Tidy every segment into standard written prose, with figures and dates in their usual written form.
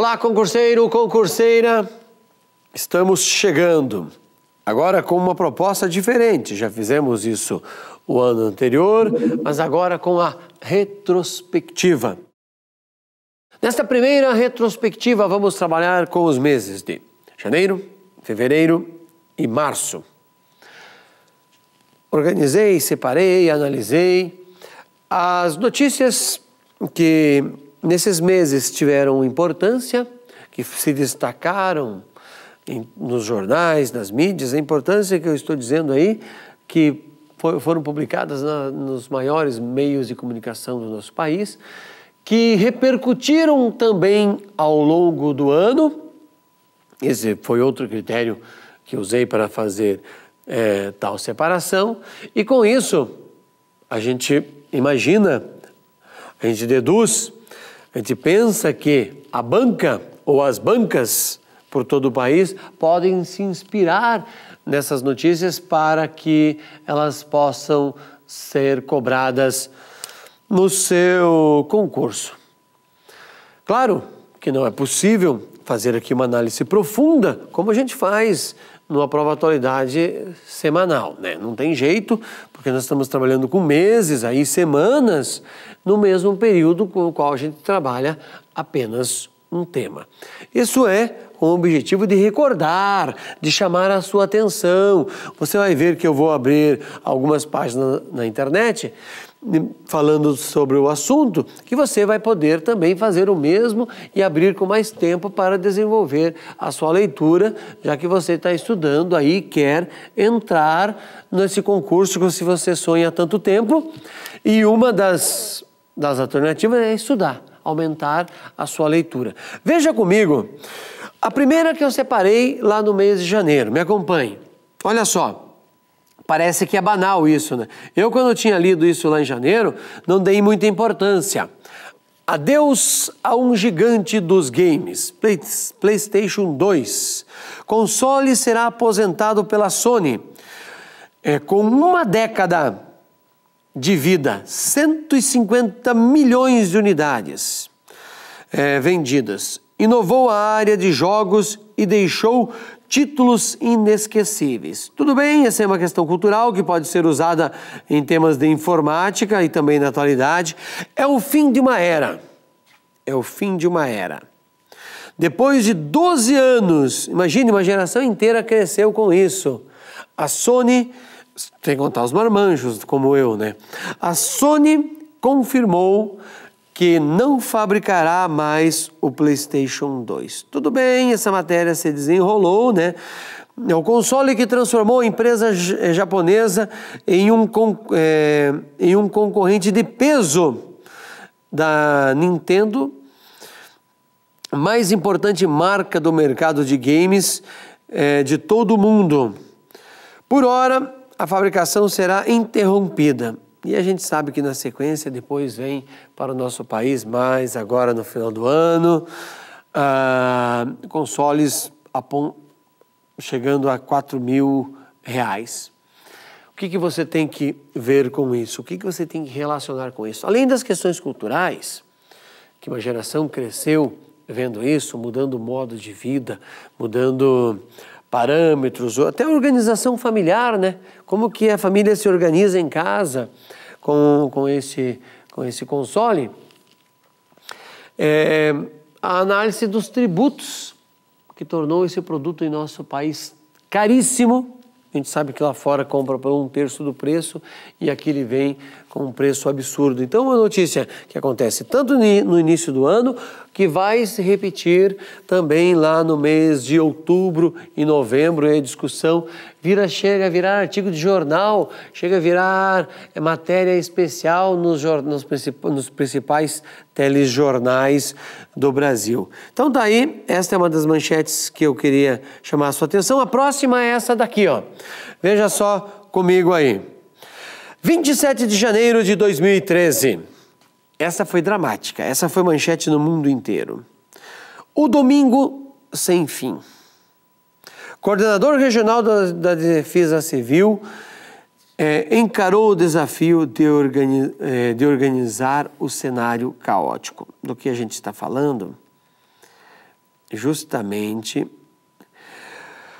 Olá, concurseiro, concurseira, estamos chegando, agora com uma proposta diferente. Já fizemos isso o ano anterior, mas agora com a retrospectiva. Nesta primeira retrospectiva, vamos trabalhar com os meses de janeiro, fevereiro e março. Organizei, separei, analisei as notícias que nesses meses tiveram importância, que se destacaram nos jornais, nas mídias, a importância que eu estou dizendo aí, que foram publicadas nos maiores meios de comunicação do nosso país, que repercutiram também ao longo do ano. Esse foi outro critério que usei para fazer tal separação, e com isso a gente imagina, a gente deduz, a gente pensa que a banca ou as bancas por todo o país podem se inspirar nessas notícias para que elas possam ser cobradas no seu concurso. Claro que não é possível fazer aqui uma análise profunda, como a gente faz numa prova atualidade semanal, né? Não tem jeito, porque nós estamos trabalhando com meses, aí semanas, no mesmo período com o qual a gente trabalha apenas um tema. Isso é com o objetivo de recordar, de chamar a sua atenção. Você vai ver que eu vou abrir algumas páginas na internet falando sobre o assunto, que você vai poder também fazer o mesmo e abrir com mais tempo para desenvolver a sua leitura, já que você está estudando aí, quer entrar nesse concurso que você sonha há tanto tempo, e uma das alternativas é estudar, aumentar a sua leitura. Veja comigo, a primeira que eu separei lá no mês de janeiro, me acompanhe. Olha só. Parece que é banal isso, né? Eu, quando eu tinha lido isso lá em janeiro, não dei muita importância. Adeus a um gigante dos games, PlayStation 2. Console será aposentado pela Sony com uma década de vida, 150 milhões de unidades vendidas. Inovou a área de jogos e deixou títulos inesquecíveis. Tudo bem, essa é uma questão cultural que pode ser usada em temas de informática e também na atualidade. É o fim de uma era. É o fim de uma era. Depois de 12 anos, imagine, uma geração inteira cresceu com isso. A Sony, sem contar os marmanjos como eu, né? A Sony confirmou que não fabricará mais o PlayStation 2. Tudo bem, essa matéria se desenrolou, né? É o console que transformou a empresa japonesa em um concorrente de peso da Nintendo, mais importante marca do mercado de games de todo o mundo. Por hora, a fabricação será interrompida. E a gente sabe que na sequência depois vem para o nosso país, mas agora no final do ano, consoles chegando a R$4.000. O que você tem que ver com isso? O que você tem que relacionar com isso? Além das questões culturais, que uma geração cresceu vendo isso, mudando o modo de vida, mudando parâmetros, ou até a organização familiar, né? Como que a família se organiza em casa com esse console. A análise dos tributos, que tornou esse produto em nosso país caríssimo. A gente sabe que lá fora compra por 1/3 do preço e aqui ele vem com um preço absurdo. Então, uma notícia que acontece tanto no início do ano, que vai se repetir também lá no mês de outubro e novembro. E a discussão chega a virar artigo de jornal, chega a virar matéria especial nos principais telejornais do Brasil. Então tá aí, esta é uma das manchetes que eu queria chamar a sua atenção. A próxima é essa daqui, ó. Veja só comigo aí. 27 de janeiro de 2013. Essa foi dramática, essa foi manchete no mundo inteiro. O domingo sem fim. Coordenador regional da Defesa Civil encarou o desafio de organizar o cenário caótico. Do que a gente está falando justamente...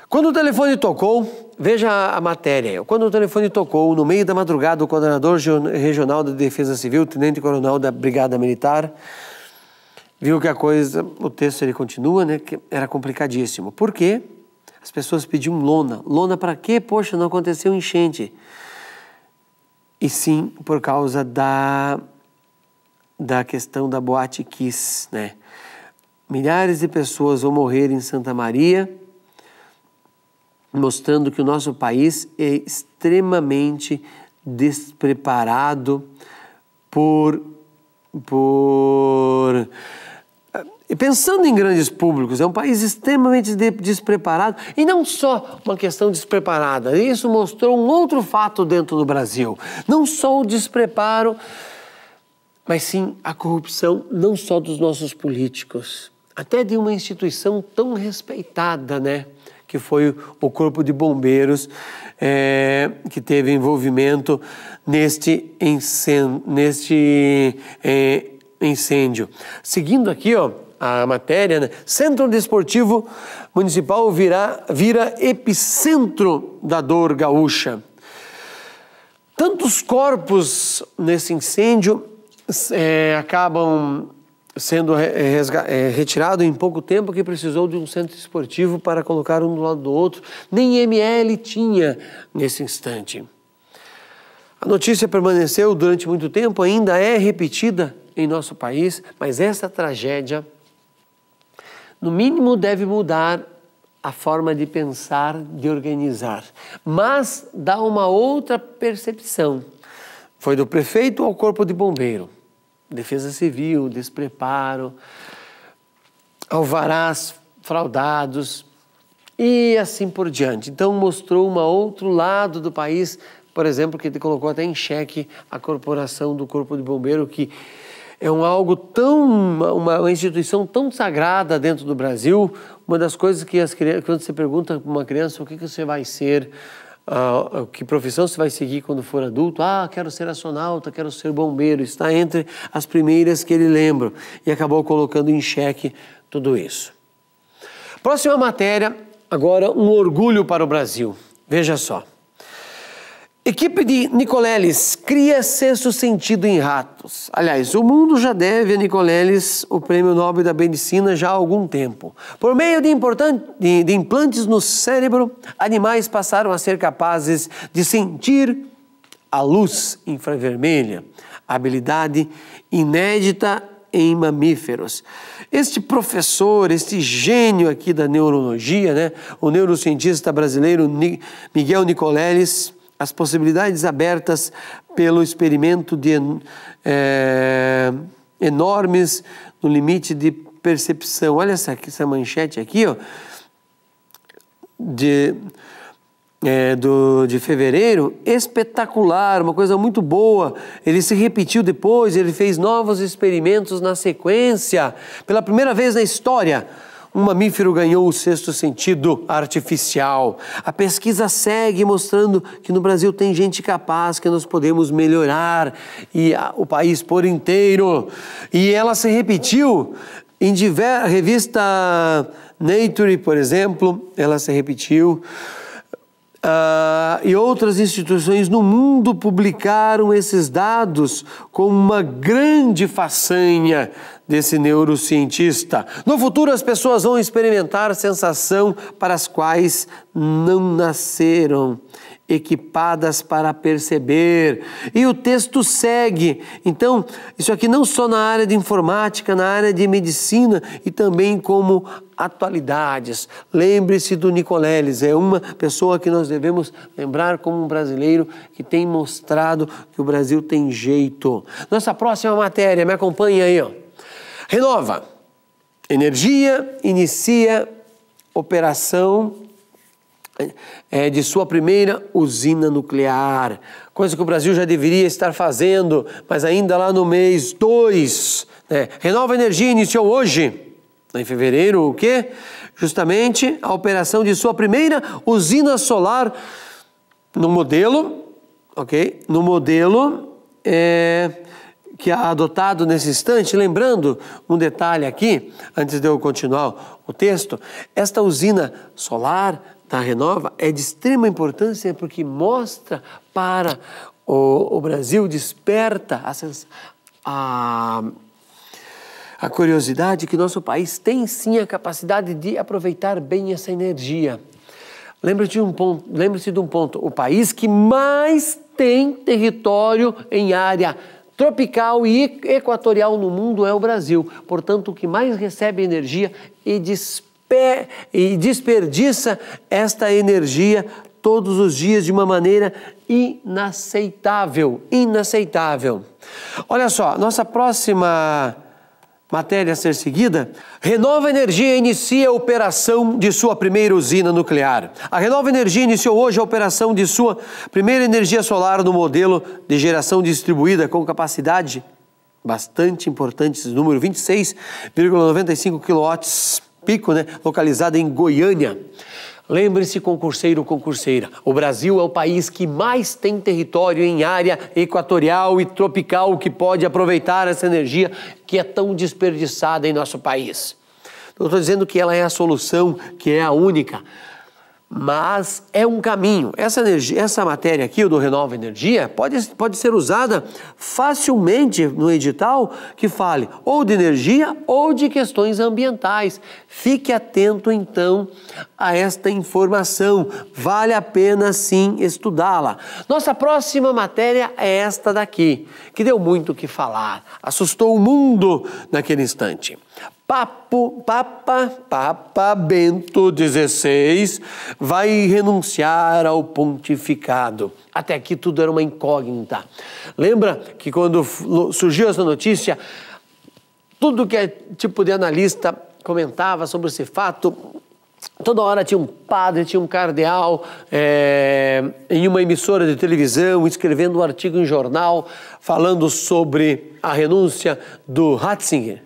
Quando o telefone tocou, veja a matéria. Quando o telefone tocou, no meio da madrugada, o coordenador regional da Defesa Civil, tenente-coronel da Brigada Militar, viu que a coisa, o texto ele continua, né, que era complicadíssimo. Por quê? As pessoas pediam lona. Lona para quê? Poxa, não aconteceu enchente. E sim, por causa da questão da Boate Kiss, né? Milhares de pessoas vão morrer em Santa Maria, mostrando que o nosso país é extremamente despreparado pensando em grandes públicos, é um país extremamente despreparado, e não só uma questão despreparada, isso mostrou um outro fato dentro do Brasil, não só o despreparo, mas sim a corrupção não só dos nossos políticos, até de uma instituição tão respeitada, né? Que foi o Corpo de Bombeiros, que teve envolvimento neste incêndio. Seguindo aqui, ó, a matéria, né? Centro Desportivo Municipal vira epicentro da dor gaúcha. Tantos corpos nesse incêndio acabam sendo retirado em pouco tempo, que precisou de um centro esportivo para colocar um do lado do outro. Nem ML tinha nesse instante. A notícia permaneceu durante muito tempo, ainda é repetida em nosso país, mas essa tragédia, no mínimo, deve mudar a forma de pensar, de organizar, mas dá uma outra percepção. Foi do prefeito ao corpo de bombeiro. Defesa Civil, despreparo, alvarás fraudados e assim por diante. Então mostrou um outro lado do país, por exemplo, que colocou até em xeque a corporação do Corpo de Bombeiro, que é algo tão, uma instituição tão sagrada dentro do Brasil. Uma das coisas que quando você pergunta para uma criança o que você vai ser, que profissão você vai seguir quando for adulto? Quero ser astronauta, quero ser bombeiro. Está entre as primeiras que ele lembra e acabou colocando em xeque tudo isso. Próxima matéria, agora um orgulho para o Brasil. Veja só. Equipe de Nicoleles cria sexto sentido em ratos. Aliás, o mundo já deve a Nicoleles o Prêmio Nobel da Medicina já há algum tempo. Por meio de implantes no cérebro, animais passaram a ser capazes de sentir a luz infravermelha, habilidade inédita em mamíferos. Este professor, este gênio aqui da neurologia, né, o neurocientista brasileiro Miguel Nicoleles, as possibilidades abertas pelo experimento de enormes no limite de percepção. Olha essa manchete aqui, ó, de fevereiro, espetacular, uma coisa muito boa. Ele se repetiu depois, ele fez novos experimentos na sequência. Pela primeira vez na história, um mamífero ganhou o sexto sentido artificial. A pesquisa segue mostrando que no Brasil tem gente capaz, que nós podemos melhorar o país por inteiro. E ela se repetiu em revista Nature, por exemplo, ela se repetiu. E outras instituições no mundo publicaram esses dados como uma grande façanha desse neurocientista. No futuro, as pessoas vão experimentar sensação para as quais não nasceram, equipadas para perceber. E o texto segue. Então, isso aqui não só na área de informática, na área de medicina e também como atualidades. Lembre-se do Nicoleles, é uma pessoa que nós devemos lembrar como um brasileiro que tem mostrado que o Brasil tem jeito. Nossa próxima matéria, me acompanha aí, ó. Renova. Energia inicia operação de sua primeira usina nuclear, coisa que o Brasil já deveria estar fazendo, mas ainda lá no mês 2, né? Renova Energia iniciou hoje, em fevereiro, o quê? Justamente a operação de sua primeira usina solar no modelo, ok? No modelo que é adotado nesse instante, lembrando um detalhe aqui, antes de eu continuar o texto, esta usina solar da Renova é de extrema importância porque mostra para o Brasil, desperta a curiosidade que nosso país tem sim a capacidade de aproveitar bem essa energia. Lembre-se de um ponto, o país que mais tem território em área tropical e equatorial no mundo é o Brasil. Portanto, o que mais recebe energia e desperdiça esta energia todos os dias de uma maneira inaceitável. Olha só, nossa próxima matéria a ser seguida, Renova Energia inicia a operação de sua primeira usina nuclear. A Renova Energia iniciou hoje a operação de sua primeira energia solar no modelo de geração distribuída com capacidade bastante importante, esse número 26,95 kW-pico, localizada em Goiânia. Lembre-se, concurseiro, concurseira, o Brasil é o país que mais tem território em área equatorial e tropical que pode aproveitar essa energia que é tão desperdiçada em nosso país. Não estou dizendo que ela é a solução, que é a única, mas é um caminho. Essa matéria aqui, o do Renova Energia, pode ser usada facilmente no edital que fale ou de energia ou de questões ambientais. Fique atento, então, a esta informação. Vale a pena, sim, estudá-la. Nossa próxima matéria é esta daqui, que deu muito o que falar. Assustou o mundo naquele instante. Papa Bento XVI vai renunciar ao pontificado. Até aqui tudo era uma incógnita. Lembra que quando surgiu essa notícia, tudo que é tipo de analista comentava sobre esse fato, toda hora tinha um padre, tinha um cardeal em uma emissora de televisão, escrevendo um artigo em jornal, falando sobre a renúncia do Ratzinger,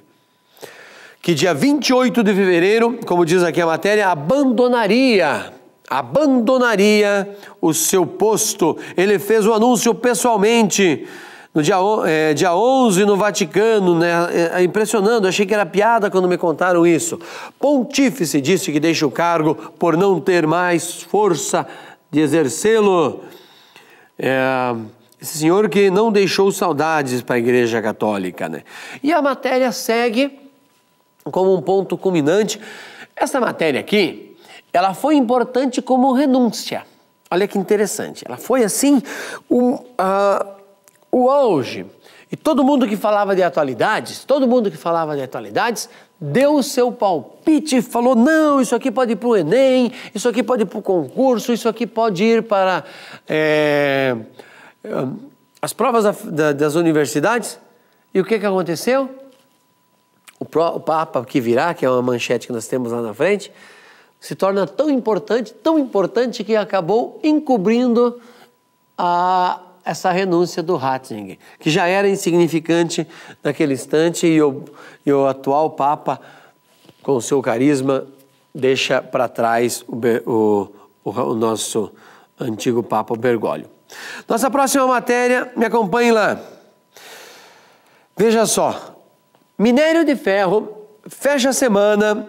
que dia 28 de fevereiro, como diz aqui a matéria, abandonaria o seu posto. Ele fez o anúncio pessoalmente no dia 11 no Vaticano, É impressionante, achei que era piada quando me contaram isso. Pontífice disse que deixa o cargo por não ter mais força de exercê-lo. Esse senhor que não deixou saudades para a Igreja Católica, E a matéria segue como um ponto culminante. Essa matéria aqui, ela foi importante como renúncia. Olha que interessante. Ela foi assim o auge. E todo mundo que falava de atualidades, deu o seu palpite, falou, não, isso aqui pode ir para o Enem, isso aqui pode ir para o concurso, isso aqui pode ir para as provas das universidades. E o que aconteceu? O Papa que virá, que é uma manchete que nós temos lá na frente, se torna tão importante que acabou encobrindo essa renúncia do Ratzinger, que já era insignificante naquele instante, e o atual Papa, com o seu carisma, deixa para trás o nosso antigo Papa Bergoglio. Nossa próxima matéria, me acompanhe lá. Veja só. Minério de ferro fecha a semana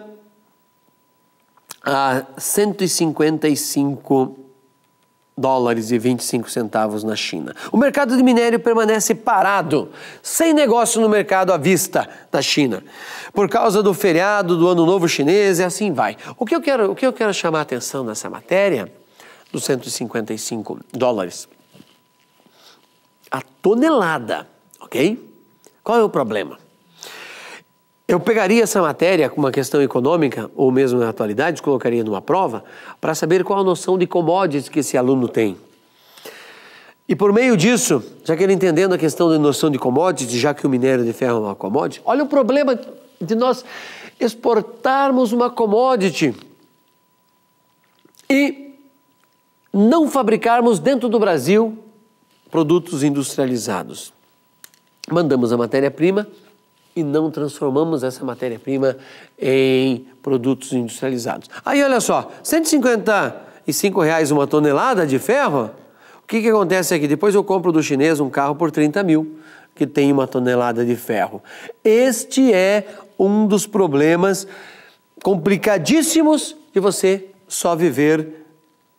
a $155,25 na China. O mercado de minério permanece parado, sem negócio no mercado à vista da China, por causa do feriado do Ano Novo Chinês, e assim vai. O que eu quero chamar a atenção nessa matéria, dos $155, a tonelada, ok? Qual é o problema? Eu pegaria essa matéria com uma questão econômica, ou mesmo na atualidade, colocaria numa prova, para saber qual a noção de commodities que esse aluno tem. E por meio disso, já que ele entendendo a questão de noção de commodities, já que o minério de ferro é uma commodity, olha o problema de nós exportarmos uma commodity e não fabricarmos dentro do Brasil produtos industrializados. Mandamos a matéria-prima e não transformamos essa matéria-prima em produtos industrializados. Aí olha só, R$155 uma tonelada de ferro, o que acontece aqui? Depois eu compro do chinês um carro por 30 mil, que tem 1 tonelada de ferro. Este é um dos problemas complicadíssimos de você só viver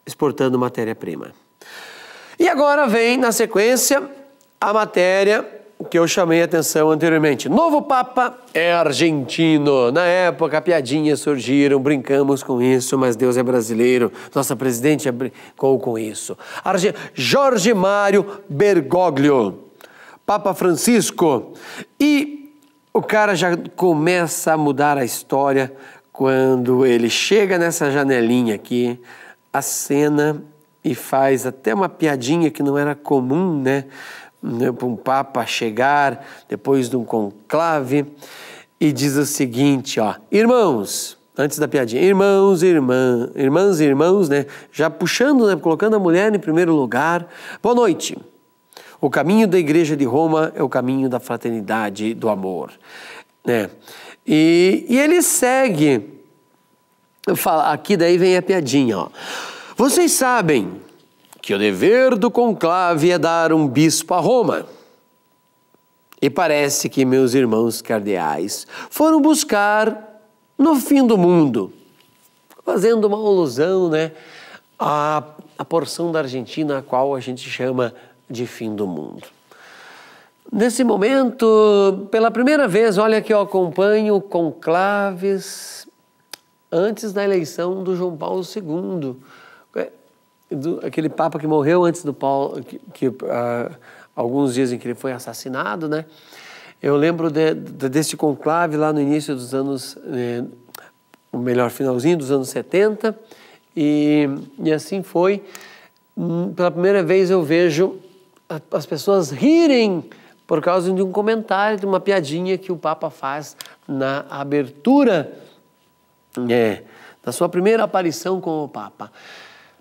exportando matéria-prima. E agora vem, na sequência, a matéria que eu chamei a atenção anteriormente. Novo Papa é argentino. Na época, piadinhas surgiram, brincamos com isso, mas Deus é brasileiro. Nossa presidente brincou com isso. Jorge Mário Bergoglio, Papa Francisco. E o cara já começa a mudar a história quando ele chega nessa janelinha aqui, acena e faz até uma piadinha que não era comum, né? Para um Papa chegar depois de um conclave e diz o seguinte, ó, irmãos, antes da piadinha, irmãs e irmãos, né, já puxando, né, colocando a mulher em primeiro lugar, boa noite, o caminho da Igreja de Roma é o caminho da fraternidade, do amor, né, e ele segue, aqui daí vem a piadinha, ó, vocês sabem que o dever do conclave é dar um bispo a Roma. E parece que meus irmãos cardeais foram buscar no fim do mundo, fazendo uma alusão, né, à porção da Argentina a qual a gente chama de fim do mundo. Nesse momento, pela primeira vez, olha que eu acompanho conclaves antes da eleição do João Paulo II, aquele Papa que morreu antes do Paulo, alguns dias em que ele foi assassinado, né? Eu lembro desse conclave lá no início dos anos, o melhor finalzinho dos anos 70, e assim foi. Pela primeira vez eu vejo as pessoas rirem por causa de um comentário, de uma piadinha que o Papa faz na abertura da sua primeira aparição como Papa.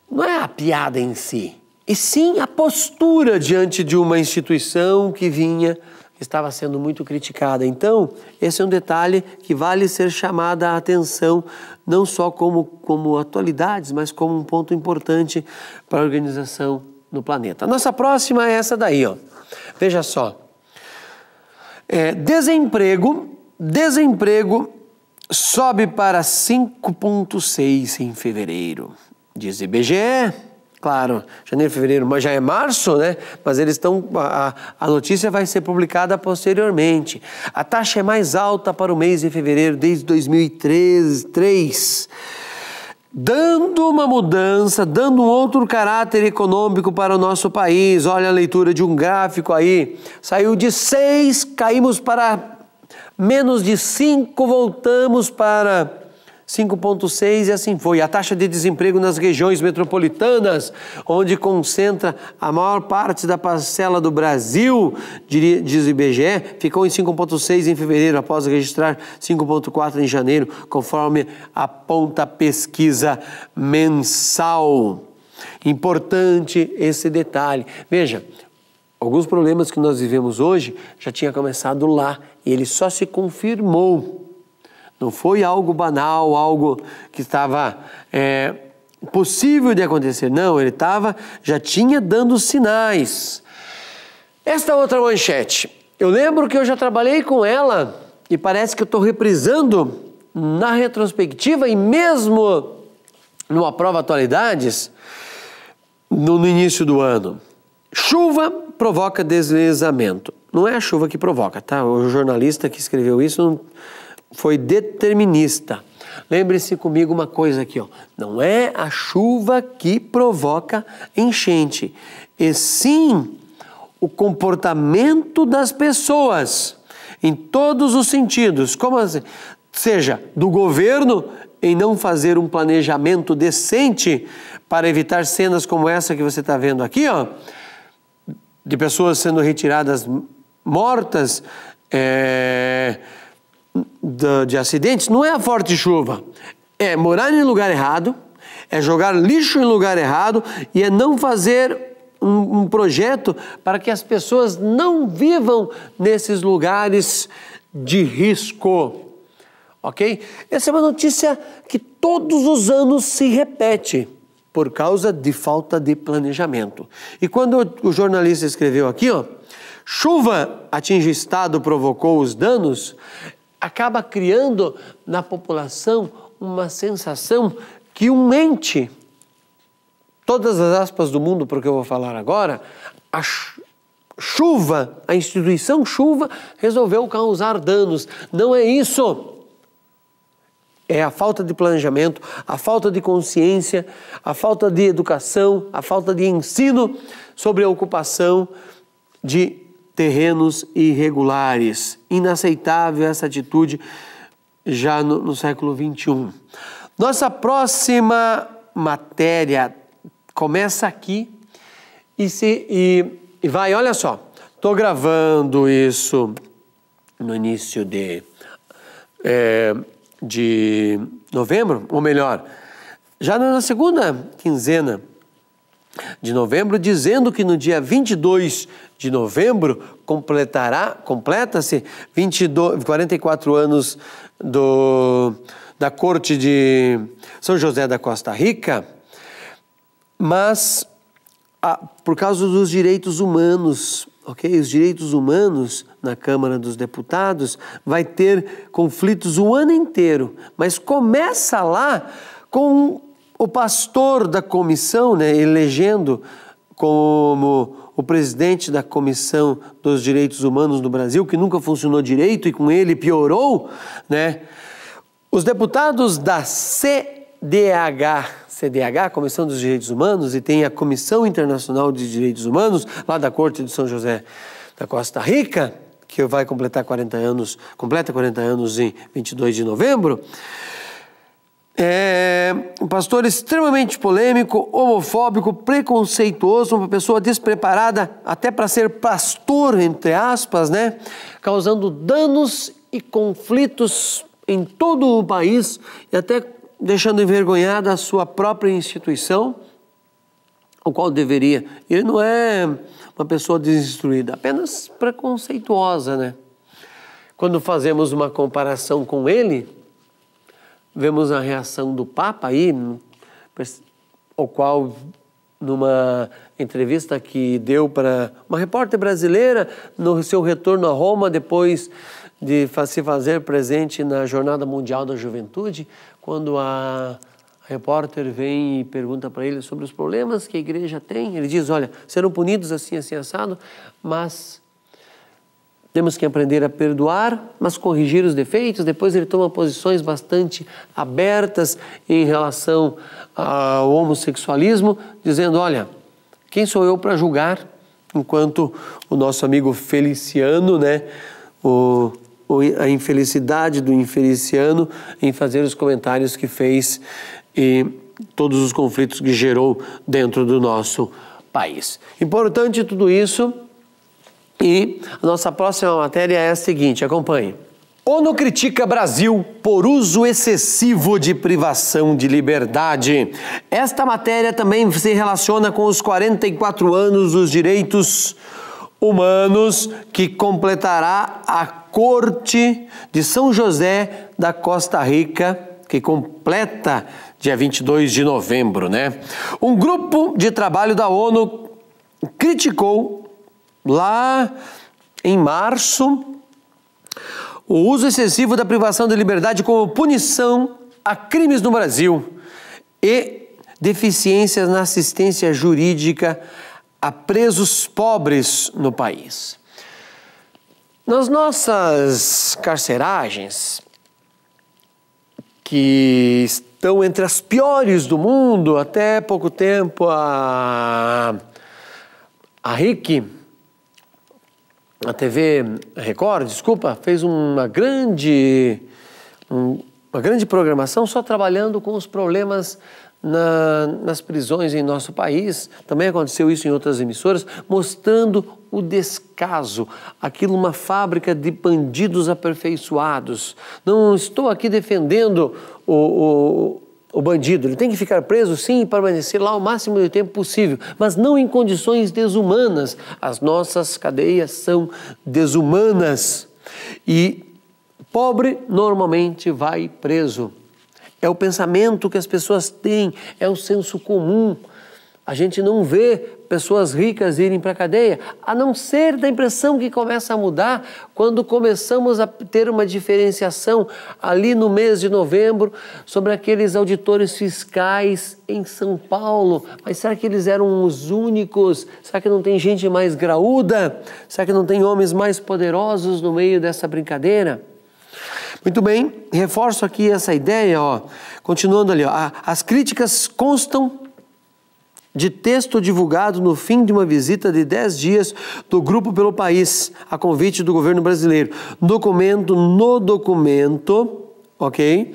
Não é a piada em si, e sim a postura diante de uma instituição que estava sendo muito criticada. Então, esse é um detalhe que vale ser chamada a atenção, não só como atualidades, mas como um ponto importante para a organização no planeta. A nossa próxima é essa daí, ó. Veja só. Desemprego sobe para 5,6 em fevereiro. Diz IBGE, claro, janeiro, fevereiro, mas já é março, né? Mas eles estão, a notícia vai ser publicada posteriormente. A taxa é mais alta para o mês de fevereiro desde 2003, dando uma mudança, dando um outro caráter econômico para o nosso país. Olha a leitura de um gráfico aí, saiu de 6, caímos para menos de 5, voltamos para 5,6 e assim foi. A taxa de desemprego nas regiões metropolitanas, onde concentra a maior parte da parcela do Brasil, diz o IBGE, ficou em 5,6 em fevereiro, após registrar 5,4 em janeiro, conforme aponta a pesquisa mensal. Importante esse detalhe. Veja, alguns problemas que nós vivemos hoje já tinha começado lá e ele só se confirmou. Não foi algo banal, algo que estava possível de acontecer. Não, ele já tinha dando sinais. Esta outra manchete, eu lembro que eu já trabalhei com ela e parece que eu estou reprisando na retrospectiva e mesmo numa prova atualidades no início do ano. Chuva provoca deslizamento. Não é a chuva que provoca, tá? O jornalista que escreveu isso foi determinista. Lembre-se comigo uma coisa aqui, ó. Não é a chuva que provoca enchente, e sim o comportamento das pessoas, em todos os sentidos, como assim? Seja do governo em não fazer um planejamento decente para evitar cenas como essa que você está vendo aqui, ó, de pessoas sendo retiradas mortas, de acidentes. Não é a forte chuva, é morar em lugar errado, é jogar lixo em lugar errado e é não fazer um projeto para que as pessoas não vivam nesses lugares de risco, ok? Essa é uma notícia que todos os anos se repete, por causa de falta de planejamento. E quando o jornalista escreveu aqui, ó, chuva atinge o estado, provocou os danos, acaba criando na população uma sensação que um ente, todas as aspas do mundo para o que eu vou falar agora, a chuva, a instituição chuva resolveu causar danos. Não é isso. É a falta de planejamento, a falta de consciência, a falta de educação, a falta de ensino sobre a ocupação de terrenos irregulares. Inaceitável essa atitude já no século XXI. Nossa próxima matéria começa aqui e vai, olha só, estou gravando isso no início de novembro, ou melhor, já na segunda quinzena de novembro, dizendo que no dia 22 de novembro completa-se 44 anos da Corte de São José da Costa Rica, mas por causa dos direitos humanos, ok? Os direitos humanos na Câmara dos Deputados vai ter conflitos o ano inteiro, mas começa lá com o pastor da comissão, né, elegendo como o presidente da Comissão dos Direitos Humanos no Brasil, que nunca funcionou direito e com ele piorou, né? Os deputados da CDH, Comissão dos Direitos Humanos, e tem a Comissão Internacional de Direitos Humanos, lá da Corte de São José da Costa Rica, que vai completa 40 anos em 22 de novembro, um pastor extremamente polêmico, homofóbico, preconceituoso, uma pessoa despreparada até para ser pastor, entre aspas, né? Causando danos e conflitos em todo o país e até deixando envergonhada a sua própria instituição, o qual deveria. Ele não é uma pessoa desinstruída, apenas preconceituosa, né? Quando fazemos uma comparação com ele, vemos a reação do Papa aí, o qual, numa entrevista que deu para uma repórter brasileira, no seu retorno a Roma, depois de se fazer presente na Jornada Mundial da Juventude, quando a repórter vem e pergunta para ele sobre os problemas que a igreja tem, ele diz, olha, serão punidos assim, assim, assado, mas temos que aprender a perdoar, mas corrigir os defeitos. Depois ele toma posições bastante abertas em relação ao homossexualismo, dizendo, olha, quem sou eu para julgar? Enquanto o nosso amigo Feliciano, né, a infelicidade do Infeliciano em fazer os comentários que fez e todos os conflitos que gerou dentro do nosso país. Importante tudo isso. E a nossa próxima matéria é a seguinte, acompanhe. ONU critica Brasil por uso excessivo de privação de liberdade. Esta matéria também se relaciona com os 44 anos dos direitos humanos que completará a Corte de São José da Costa Rica, que completa dia 22 de novembro, né? Um grupo de trabalho da ONU criticou lá em março o uso excessivo da privação de liberdade como punição a crimes no Brasil e deficiências na assistência jurídica a presos pobres no país. Nas nossas carceragens, que estão entre as piores do mundo, até pouco tempo a RIC, a TV Record, fez uma grande programação só trabalhando com os problemas nas prisões em nosso país. Também aconteceu isso em outras emissoras, mostrando o descaso, aquilo uma fábrica de bandidos aperfeiçoados. Não estou aqui defendendo o bandido, ele tem que ficar preso sim e permanecer lá o máximo de tempo possível, mas não em condições desumanas. As nossas cadeias são desumanas e pobre normalmente vai preso. é o pensamento que as pessoas têm, é o senso comum. A gente não vê pessoas ricas irem para a cadeia, a não ser da impressão que começa a mudar quando começamos a ter uma diferenciação ali no mês de novembro sobre aqueles auditores fiscais em São Paulo. Mas será que eles eram os únicos? Será que não tem gente mais graúda? Será que não tem homens mais poderosos no meio dessa brincadeira? Muito bem, reforço aqui essa ideia, ó, continuando ali, ó, as críticas constam de texto divulgado no fim de uma visita de 10 dias do grupo pelo país, a convite do governo brasileiro. No documento, ok,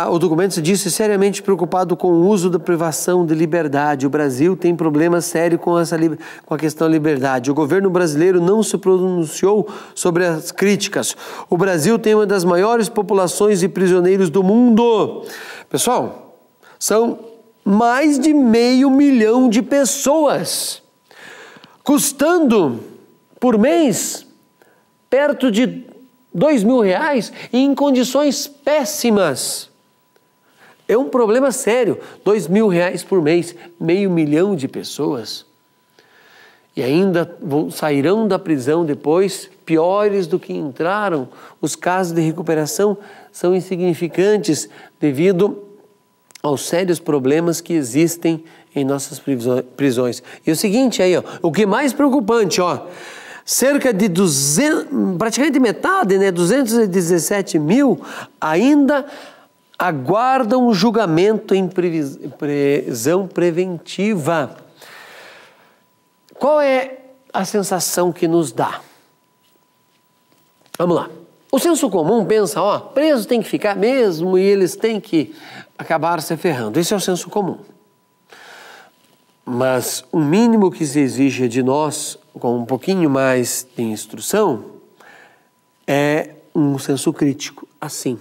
o documento se disse seriamente preocupado com o uso da privação de liberdade. O Brasil tem problema sério com a questão da liberdade. O governo brasileiro não se pronunciou sobre as críticas. O Brasil tem uma das maiores populações de prisioneiros do mundo. Pessoal, são mais de 500 mil de pessoas, custando por mês perto de R$2.000 e em condições péssimas. É um problema sério. R$2.000 por mês, 500 mil de pessoas. E ainda sairão da prisão depois piores do que entraram. Os casos de recuperação são insignificantes devido aos sérios problemas que existem em nossas prisões. E o seguinte aí, ó, o que é mais preocupante, ó, cerca de praticamente metade, né, 217 mil, ainda aguardam julgamento em prisão preventiva. Qual é a sensação que nos dá? Vamos lá. O senso comum pensa, ó, preso tem que ficar mesmo e eles têm que acabar se ferrando. Esse é o senso comum. Mas o mínimo que se exige de nós, com um pouquinho mais de instrução, é um senso crítico. Assim,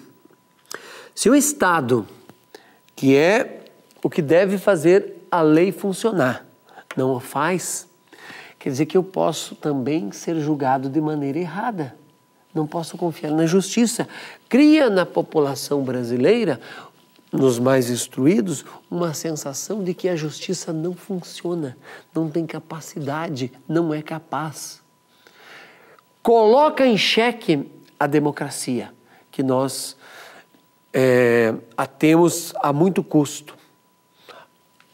se o Estado, que é o que deve fazer a lei funcionar, não o faz, quer dizer que eu posso também ser julgado de maneira errada. Não posso confiar na justiça. Cria na população brasileira, nos mais instruídos, uma sensação de que a justiça não funciona, não tem capacidade, não é capaz. Coloca em xeque a democracia, que nós a temos a muito custo,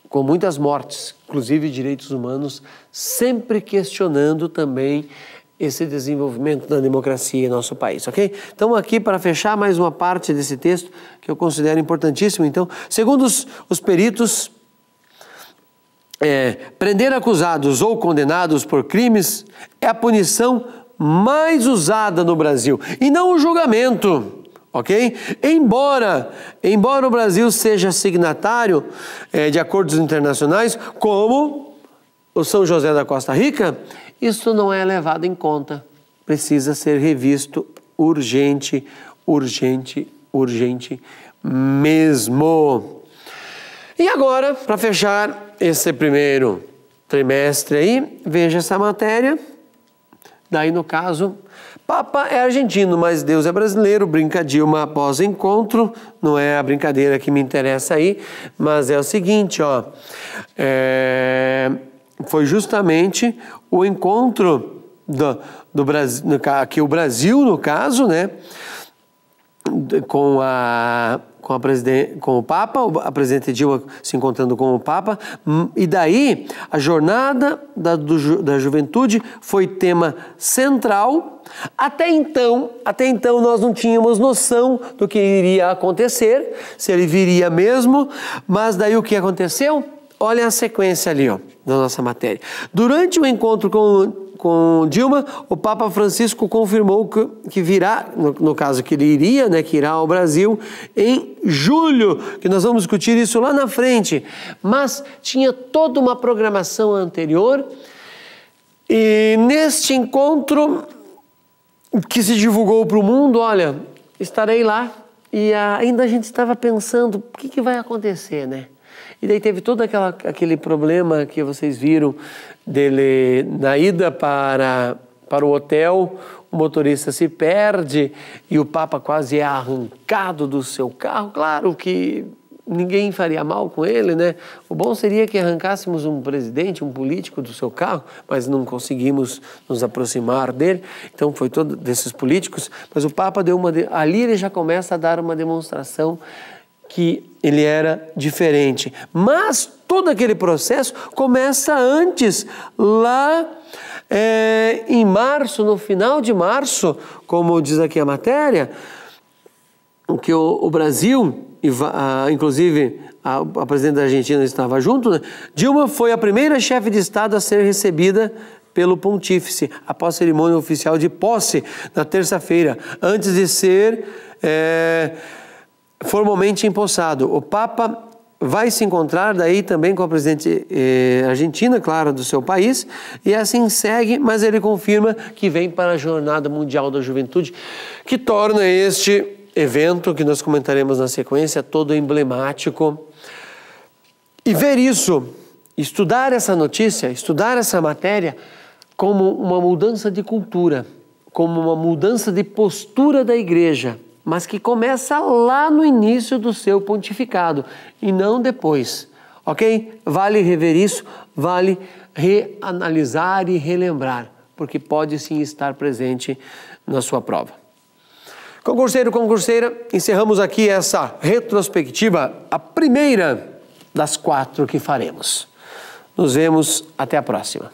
com muitas mortes, inclusive direitos humanos, sempre questionando também esse desenvolvimento da democracia em nosso país, ok? Então aqui para fechar mais uma parte desse texto que eu considero importantíssimo. Então, segundo os peritos, prender acusados ou condenados por crimes é a punição mais usada no Brasil e não o julgamento, ok? Embora o Brasil seja signatário de acordos internacionais como o São José da Costa Rica, isso não é levado em conta. Precisa ser revisto urgente mesmo. E agora, para fechar esse primeiro trimestre aí, veja essa matéria. Daí, no caso, Papa é argentino, mas Deus é brasileiro, brinca Dilma após o encontro. Não é a brincadeira que me interessa aí, mas é o seguinte, ó. Foi justamente o encontro do Brasil, aqui o Brasil, no caso, né, com o Papa, a presidente Dilma se encontrando com o Papa, e daí a jornada da juventude foi tema central. Até então nós não tínhamos noção do que iria acontecer, se ele viria mesmo, mas daí o que aconteceu? Olha a sequência ali, ó, da nossa matéria. Durante o encontro com Dilma, o Papa Francisco confirmou que virá, no caso que ele iria, né, que irá ao Brasil em julho, que nós vamos discutir isso lá na frente. Mas tinha toda uma programação anterior e neste encontro que se divulgou para o mundo, olha, estarei lá e ainda a gente estava pensando, o que vai acontecer, né? E daí teve todo aquele problema que vocês viram dele na ida para para o hotel, o motorista se perde e o Papa quase é arrancado do seu carro. Claro que ninguém faria mal com ele, né? O bom seria que arrancássemos um presidente, um político do seu carro, mas não conseguimos nos aproximar dele. Então foi todo desses políticos, mas o Papa deu ali ele já começa a dar uma demonstração que ele era diferente. Mas todo aquele processo começa antes, lá em março, no final de março, como diz aqui a matéria, que o Brasil, inclusive a presidente da Argentina estava junto, né? Dilma foi a primeira chefe de Estado a ser recebida pelo pontífice, após a cerimônia oficial de posse, na terça-feira, antes de ser formalmente empossado. O Papa vai se encontrar daí também com a presidente argentina, claro, do seu país, e assim segue, mas ele confirma que vem para a Jornada Mundial da Juventude, que torna este evento, que nós comentaremos na sequência, todo emblemático. E ver isso, estudar essa notícia, estudar essa matéria como uma mudança de cultura, como uma mudança de postura da igreja, mas que começa lá no início do seu pontificado e não depois, ok? Vale rever isso, vale reanalisar e relembrar, porque pode sim estar presente na sua prova. Concurseiro, concurseira, encerramos aqui essa retrospectiva, a primeira das 4 que faremos. Nos vemos, até a próxima.